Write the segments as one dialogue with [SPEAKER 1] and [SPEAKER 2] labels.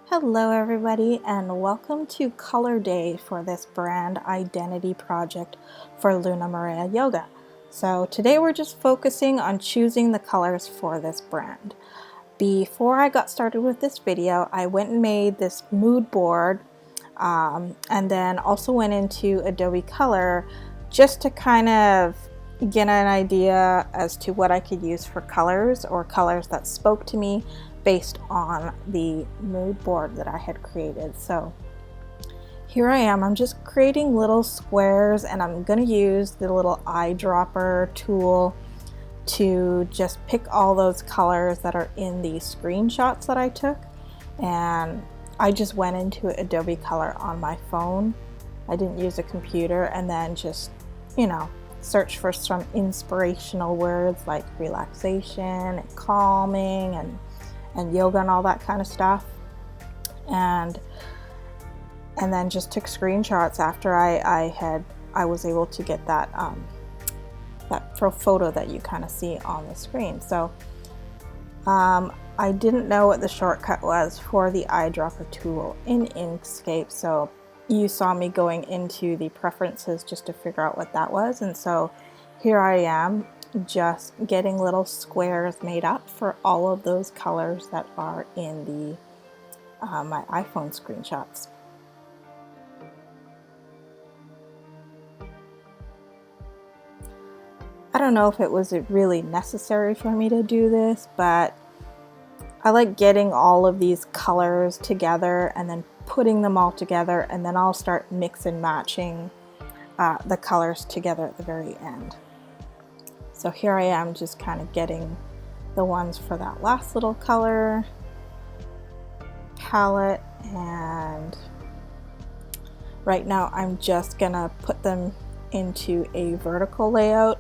[SPEAKER 1] Hello everybody and welcome to Color Day for this brand identity project for Luna Marea Yoga. So today we're just focusing on choosing the colors for this brand. Before I got started with this video, I went and made this mood board and then also went into Adobe Color just to kind of get an idea as to what I could use for colors or colors that spoke to me based on the mood board that I had created. So here I am, I'm just creating little squares and I'm going to use the little eyedropper tool to just pick all those colors that are in the screenshots that I took. And I just went into Adobe Color on my phone. I didn't use a computer, and then just, search for some inspirational words like relaxation and calming and yoga and all that kind of stuff, and then just took screenshots after I was able to get that photo that you kind of see on the screen. So I didn't know what the shortcut was for the eyedropper tool in Inkscape, so you saw me going into the preferences just to figure out what that was. And so here I am just getting little squares made up for all of those colors that are in the my iPhone screenshots. I don't know if it was really necessary for me to do this, but I like getting all of these colors together and then putting them all together, and then I'll start mix and matching the colors together at the very end. So here I am just kind of getting the ones for that last little color palette, and right now I'm just gonna put them into a vertical layout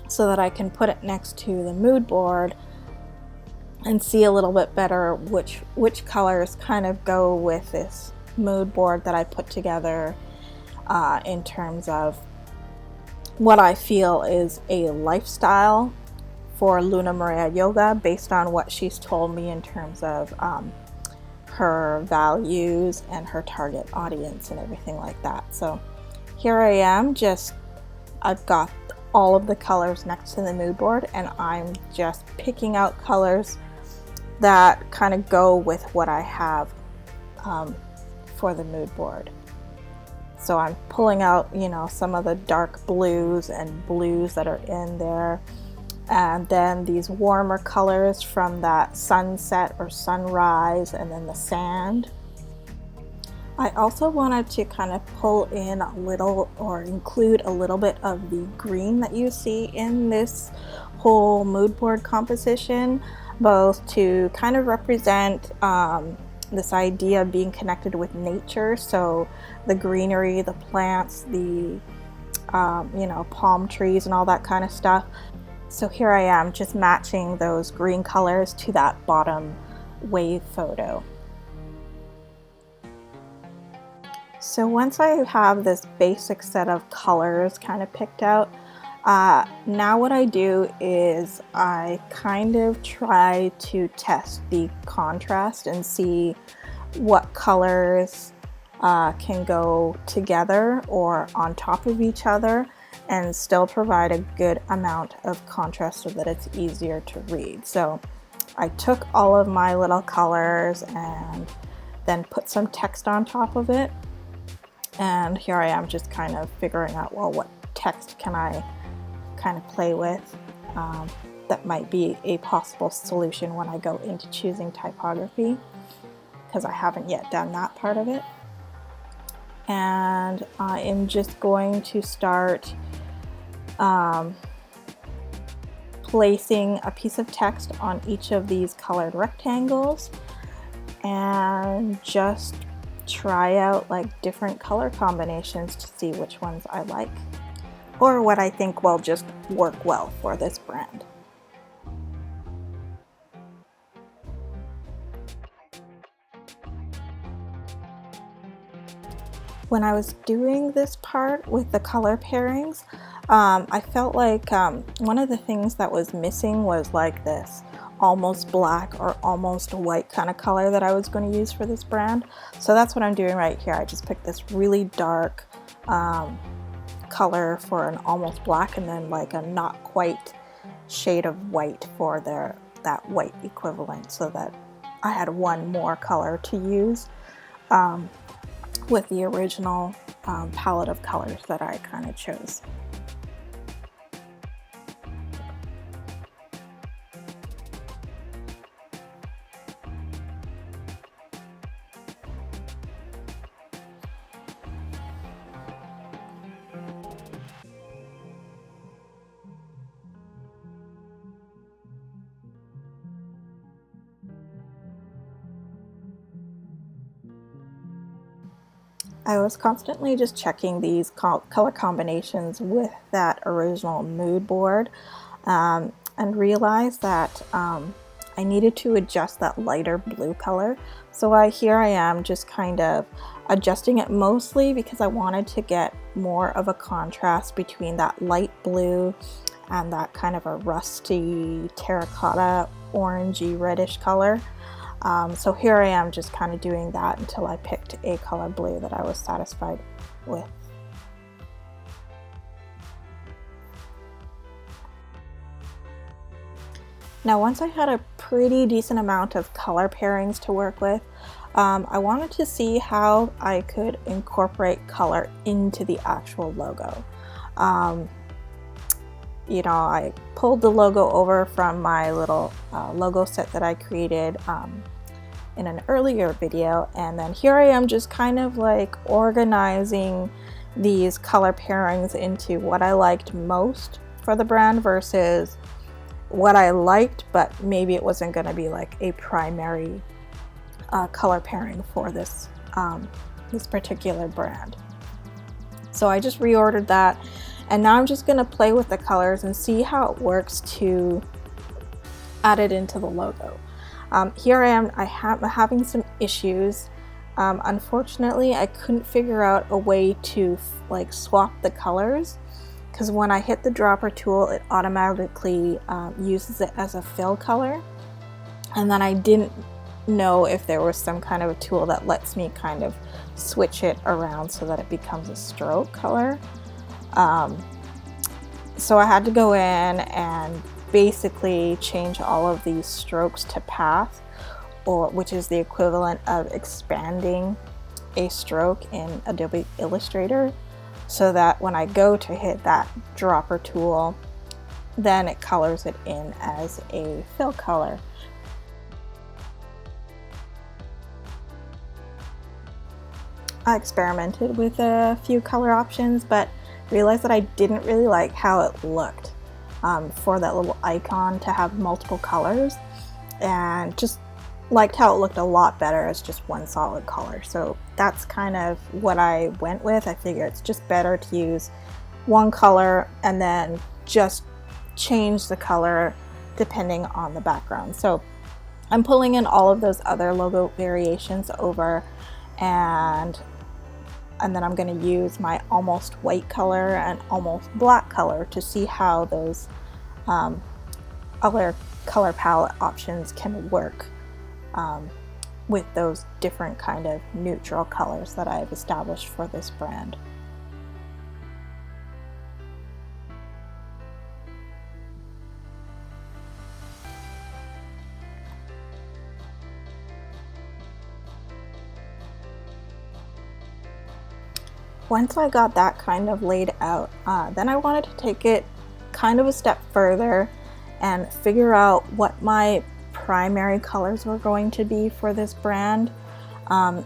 [SPEAKER 1] so that I can put it next to the mood board and see a little bit better which colors kind of go with this mood board that I put together in terms of what I feel is a lifestyle for Luna Marea Yoga based on what she's told me in terms of her values and her target audience and everything like that. So here I am, I've got all of the colors next to the mood board, and I'm just picking out colors that kind of go with what I have for the mood board. So I'm pulling out, some of the dark blues and blues that are in there, and then these warmer colors from that sunset or sunrise, and then the sand. I also wanted to kind of pull in a little or include a little bit of the green that you see in this whole mood board composition, both to kind of represent this idea of being connected with nature. So the greenery, the plants, the palm trees and all that kind of stuff. So here I am just matching those green colors to that bottom wave photo. So once I have this basic set of colors kind of picked out, now what I do is I kind of try to test the contrast and see what colors can go together or on top of each other and still provide a good amount of contrast so that it's easier to read. So I took all of my little colors and then put some text on top of it. And here I am just kind of figuring out, well, what text can I kind of play with that might be a possible solution when I go into choosing typography, because I haven't yet done that part of it. And I am just going to start placing a piece of text on each of these colored rectangles and just try out like different color combinations to see which ones I like or what I think will just work well for this brand. When I was doing this part with the color pairings, I felt like one of the things that was missing was like this almost black or almost white kind of color that I was going to use for this brand. So that's what I'm doing right here. I just picked this really dark color for an almost black, and then like a not quite shade of white for that white equivalent, so that I had one more color to use with the original palette of colors that I kind of chose. I was constantly just checking these color combinations with that original mood board and realized that I needed to adjust that lighter blue color. So here I am just kind of adjusting it, mostly because I wanted to get more of a contrast between that light blue and that kind of a rusty terracotta orangey reddish color. So here I am just kind of doing that until I picked a color blue that I was satisfied with. Now, once I had a pretty decent amount of color pairings to work with, I wanted to see how I could incorporate color into the actual logo. You know, I pulled the logo over from my little logo set that I created in an earlier video, and then here I am just kind of like organizing these color pairings into what I liked most for the brand versus what I liked, but maybe it wasn't going to be like a primary color pairing for this this particular brand. So I just reordered that, and now I'm just going to play with the colors and see how it works to add it into the logo. Here I am, I'm having some issues. Unfortunately, I couldn't figure out a way to like swap the colors, because when I hit the dropper tool, it automatically uses it as a fill color. And then I didn't know if there was some kind of a tool that lets me kind of switch it around so that it becomes a stroke color. So I had to go in and basically change all of these strokes to path, which is the equivalent of expanding a stroke in Adobe Illustrator, so that when I go to hit that dropper tool, then it colors it in as a fill color. I experimented with a few color options, but realized that I didn't really like how it looked for that little icon to have multiple colors, and just liked how it looked a lot better as just one solid color. So that's kind of what I went with. I figure it's just better to use one color and then just change the color depending on the background. So I'm pulling in all of those other logo variations over, and then I'm going to use my almost white color and almost black color to see how those other color palette options can work with those different kind of neutral colors that I've established for this brand. Once I got that kind of laid out, then I wanted to take it kind of a step further and figure out what my primary colors were going to be for this brand.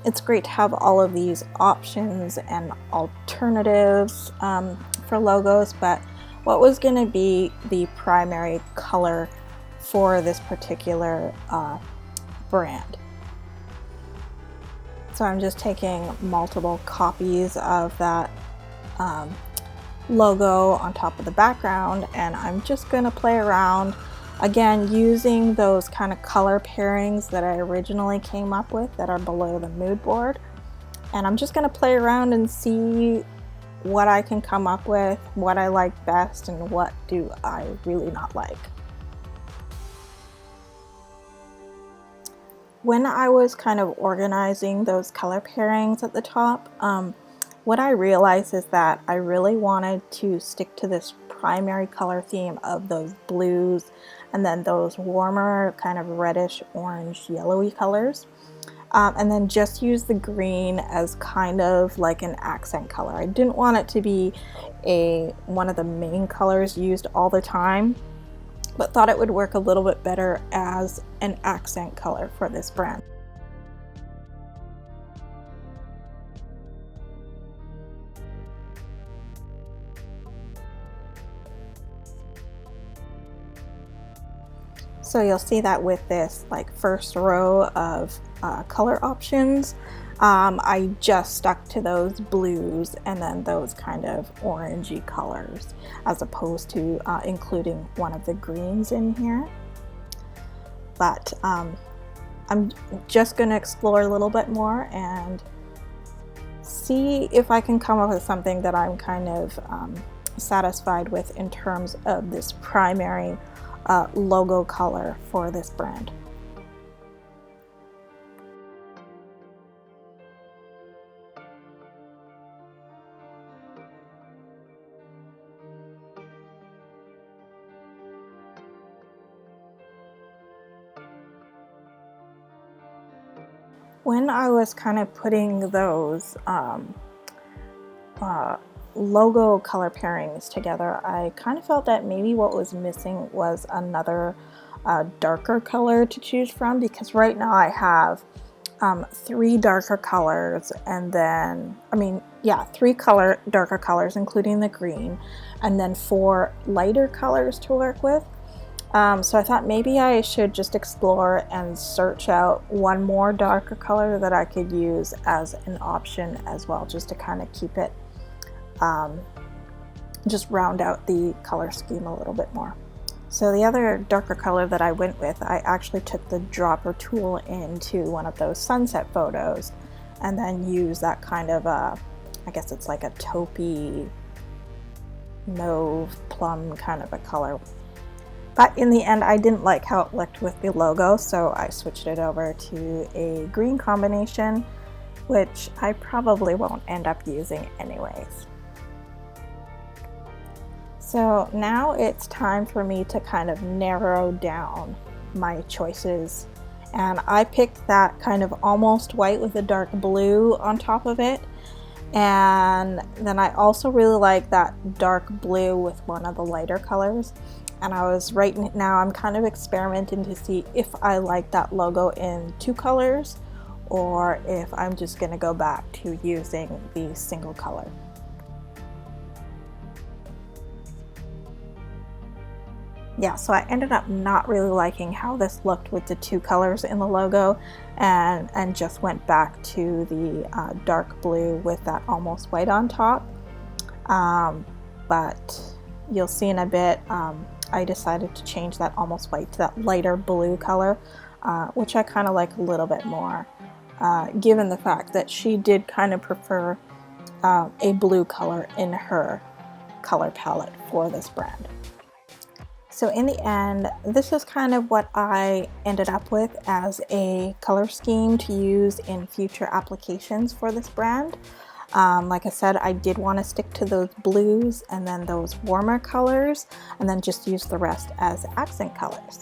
[SPEAKER 1] It's great to have all of these options and alternatives for logos, but what was going to be the primary color for this particular brand? So I'm just taking multiple copies of that logo on top of the background, and I'm just going to play around again using those kind of color pairings that I originally came up with that are below the mood board. And I'm just going to play around and see what I can come up with, what I like best, and what do I really not like. when I was kind of organizing those color pairings at the top, what I realized is that I really wanted to stick to this primary color theme of those blues and then those warmer kind of reddish orange yellowy colors, and then just use the green as kind of like an accent color. I didn't want it to be one of the main colors used all the time, but thought it would work a little bit better as an accent color for this brand. So you'll see that with this like first row of color options, I just stuck to those blues and then those kind of orangey colors, as opposed to including one of the greens in here. But I'm just going to explore a little bit more and see if I can come up with something that I'm kind of satisfied with in terms of this primary logo color for this brand. When I was kind of putting those logo color pairings together, I kind of felt that maybe what was missing was another darker color to choose from, because right now I have 3 darker colors, and then three darker colors including the green, and then 4 lighter colors to work with. So I thought maybe I should just explore and search out one more darker color that I could use as an option as well, just to kind of keep it, just round out the color scheme a little bit more. So the other darker color that I went with, I actually took the dropper tool into one of those sunset photos and then used that kind of I guess it's like a taupey mauve plum kind of a color. But in the end, I didn't like how it looked with the logo, so I switched it over to a green combination, which I probably won't end up using anyways. So now it's time for me to kind of narrow down my choices. And I picked that kind of almost white with a dark blue on top of it. And then I also really like that dark blue with one of the lighter colors. And right now I'm kind of experimenting to see if I like that logo in 2 colors or if I'm just going to go back to using the single color. Yeah, so I ended up not really liking how this looked with the 2 colors in the logo, and just went back to the dark blue with that almost white on top. But you'll see in a bit, I decided to change that almost white to that lighter blue color, which I kind of like a little bit more, given the fact that she did kind of prefer a blue color in her color palette for this brand. So in the end, this is kind of what I ended up with as a color scheme to use in future applications for this brand. Like I said, I did want to stick to those blues and then those warmer colors, and then just use the rest as accent colors.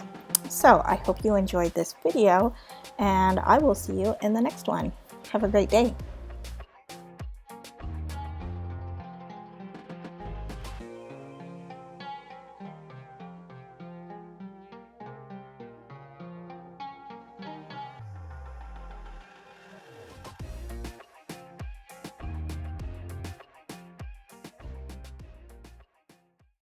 [SPEAKER 1] So I hope you enjoyed this video, and I will see you in the next one. Have a great day.